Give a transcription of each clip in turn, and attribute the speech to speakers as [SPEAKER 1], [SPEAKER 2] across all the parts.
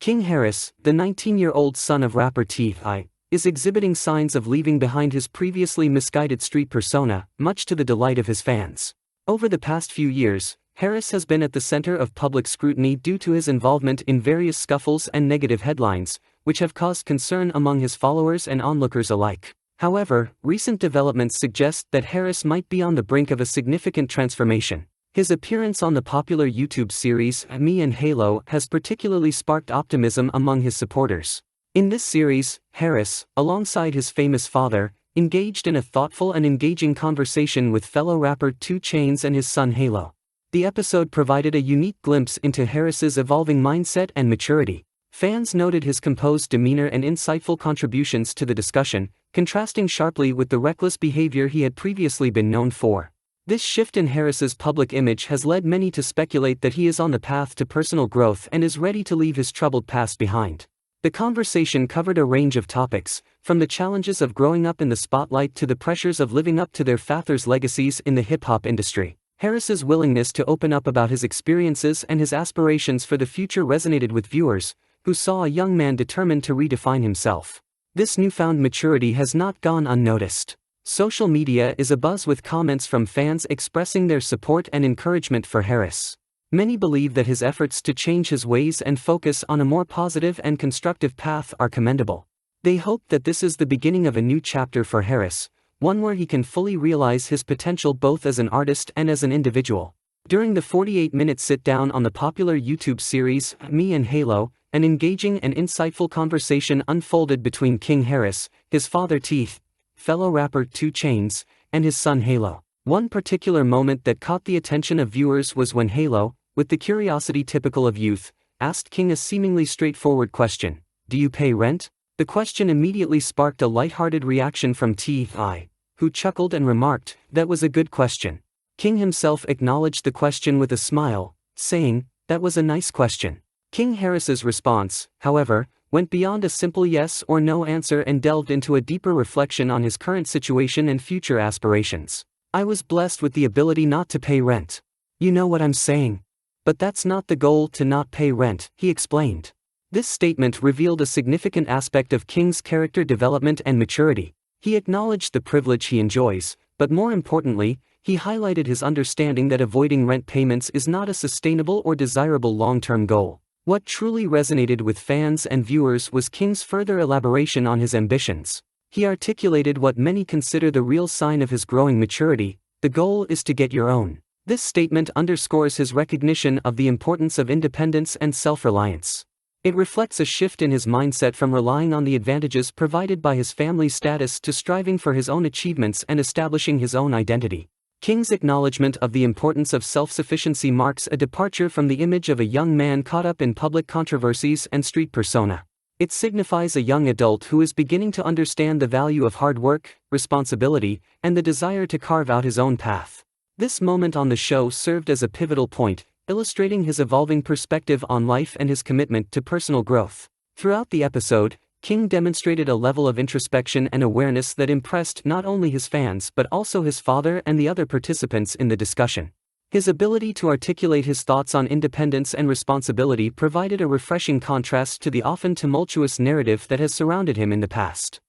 [SPEAKER 1] King Harris, the 19-year-old son of rapper T.I., is exhibiting signs of leaving behind his previously misguided street persona, much to the delight of his fans. Over the past few years, Harris has been at the center of public scrutiny due to his involvement in various scuffles and negative headlines, which have caused concern among his followers and onlookers alike. However, recent developments suggest that Harris might be on the brink of a significant transformation. His appearance on the popular YouTube series Me and Halo has particularly sparked optimism among his supporters. In this series, Harris, alongside his famous father, engaged in a thoughtful and engaging conversation with fellow rapper 2 Chainz and his son Halo. The episode provided a unique glimpse into Harris's evolving mindset and maturity. Fans noted his composed demeanor and insightful contributions to the discussion, contrasting sharply with the reckless behavior he had previously been known for. This shift in Harris's public image has led many to speculate that he is on the path to personal growth and is ready to leave his troubled past behind. The conversation covered a range of topics, from the challenges of growing up in the spotlight to the pressures of living up to their father's legacies in the hip-hop industry. Harris's willingness to open up about his experiences and his aspirations for the future resonated with viewers, who saw a young man determined to redefine himself. This newfound maturity has not gone unnoticed. Social media is abuzz with comments from fans expressing their support and encouragement for Harris. Many believe that his efforts to change his ways and focus on a more positive and constructive path are commendable. They hope that this is the beginning of a new chapter for Harris, one where he can fully realize his potential both as an artist and as an individual. During the 48-minute sit-down on the popular YouTube series Me and Halo, an engaging and insightful conversation unfolded between King Harris, his father Teeth, fellow rapper 2 Chainz, and his son Halo. One particular moment that caught the attention of viewers was when Halo, with the curiosity typical of youth, asked King a seemingly straightforward question: "Do you pay rent?" The question immediately sparked a lighthearted reaction from T.I., who chuckled and remarked, "That was a good question." King himself acknowledged the question with a smile, saying, "That was a nice question." King Harris's response, however, went beyond a simple yes or no answer and delved into a deeper reflection on his current situation and future aspirations. "I was blessed with the ability not to pay rent. You know what I'm saying? But that's not the goal, to not pay rent," he explained. This statement revealed a significant aspect of King's character development and maturity. He acknowledged the privilege he enjoys, but more importantly, he highlighted his understanding that avoiding rent payments is not a sustainable or desirable long-term goal. What truly resonated with fans and viewers was King's further elaboration on his ambitions. He articulated what many consider the real sign of his growing maturity: the goal is to get your own. This statement underscores his recognition of the importance of independence and self-reliance. It reflects a shift in his mindset from relying on the advantages provided by his family's status to striving for his own achievements and establishing his own identity. King's acknowledgement of the importance of self-sufficiency marks a departure from the image of a young man caught up in public controversies and street persona. It signifies a young adult who is beginning to understand the value of hard work, responsibility, and the desire to carve out his own path. This moment on the show served as a pivotal point, illustrating his evolving perspective on life and his commitment to personal growth. Throughout the episode, King demonstrated a level of introspection and awareness that impressed not only his fans but also his father and the other participants in the discussion. His ability to articulate his thoughts on independence and responsibility provided a refreshing contrast to the often tumultuous narrative that has surrounded him in the past.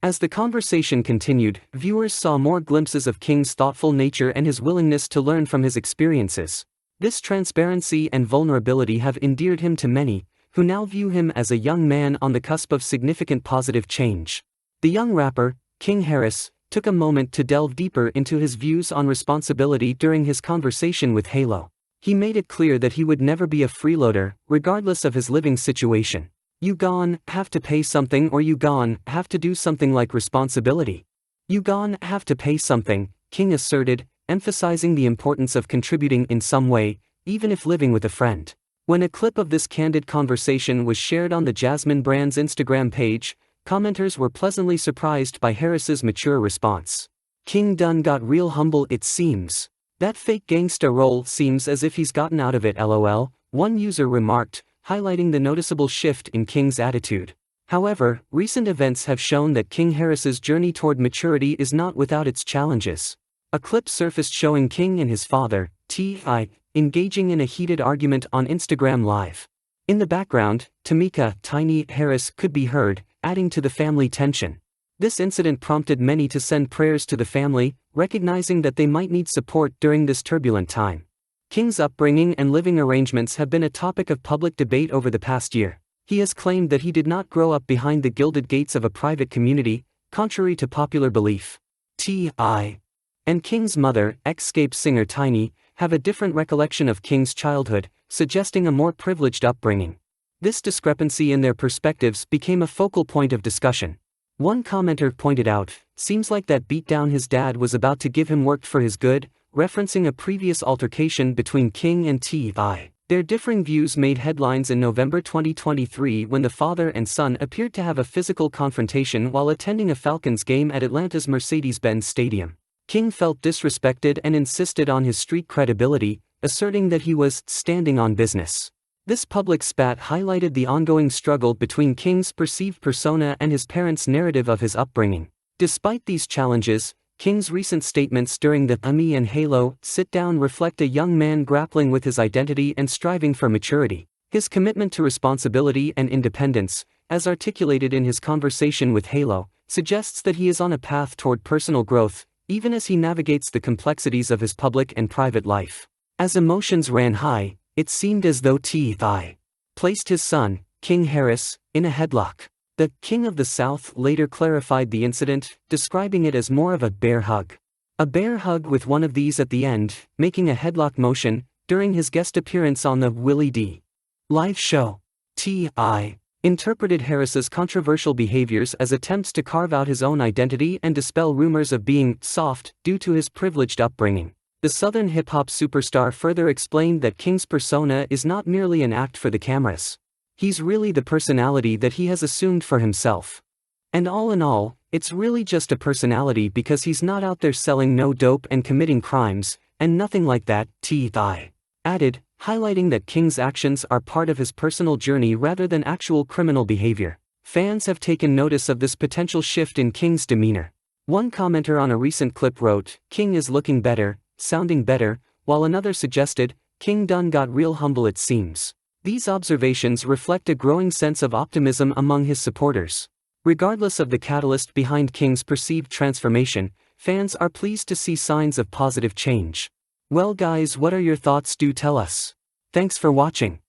[SPEAKER 1] As the conversation continued, viewers saw more glimpses of King's thoughtful nature and his willingness to learn from his experiences. This transparency and vulnerability have endeared him to many, who now view him as a young man on the cusp of significant positive change. The young rapper, King Harris, took a moment to delve deeper into his views on responsibility during his conversation with Halo. He made it clear that he would never be a freeloader, regardless of his living situation. "You gon' have to pay something, or you gon' have to do something like responsibility. You gon' have to pay something," King asserted, emphasizing the importance of contributing in some way, even if living with a friend. When a clip of this candid conversation was shared on the Jasmine brand's Instagram page, commenters were pleasantly surprised by Harris's mature response. "King done got real humble, it seems. That fake gangsta role seems as if he's gotten out of it, lol," one user remarked, highlighting the noticeable shift in King's attitude. However, recent events have shown that King Harris's journey toward maturity is not without its challenges. A clip surfaced showing King and his father, T.I., engaging in a heated argument on Instagram Live. In the background, Tamika "Tiny" Harris could be heard, adding to the family tension. This incident prompted many to send prayers to the family, recognizing that they might need support during this turbulent time. King's upbringing and living arrangements have been a topic of public debate over the past year. He has claimed that he did not grow up behind the gilded gates of a private community, contrary to popular belief. T.I. and King's mother, ex-Scape singer Tiny, have a different recollection of King's childhood, suggesting a more privileged upbringing. This discrepancy in their perspectives became a focal point of discussion. One commenter pointed out, "Seems like that beatdown his dad was about to give him worked for his good," referencing a previous altercation between King and T.I. Their differing views made headlines in November 2023 when the father and son appeared to have a physical confrontation while attending a Falcons game at Atlanta's Mercedes-Benz Stadium. King felt disrespected and insisted on his street credibility, asserting that he was standing on business. This public spat highlighted the ongoing struggle between King's perceived persona and his parents' narrative of his upbringing. Despite these challenges, King's recent statements during the "Me and Halo" sit-down reflect a young man grappling with his identity and striving for maturity. His commitment to responsibility and independence, as articulated in his conversation with Halo, suggests that he is on a path toward personal growth, even as he navigates the complexities of his public and private life. As emotions ran high, it seemed as though T.I. placed his son, King Harris, in a headlock. The King of the South later clarified the incident, describing it as more of a bear hug. A bear hug with one of these at the end, making a headlock motion, during his guest appearance on the Willie D. live show. T.I. interpreted Harris's controversial behaviors as attempts to carve out his own identity and dispel rumors of being soft due to his privileged upbringing. The Southern hip-hop superstar further explained that King's persona is not merely an act for the cameras. He's really the personality that he has assumed for himself. And all in all, it's really just a personality because he's not out there selling no dope and committing crimes, and nothing like that, T.I. added, highlighting that King's actions are part of his personal journey rather than actual criminal behavior. Fans have taken notice of this potential shift in King's demeanor. One commenter on a recent clip wrote, "King is looking better, sounding better," while another suggested, "King done got real humble it seems." These observations reflect a growing sense of optimism among his supporters. Regardless of the catalyst behind King's perceived transformation, fans are pleased to see signs of positive change. Well guys, what are your thoughts? Do tell us. Thanks for watching.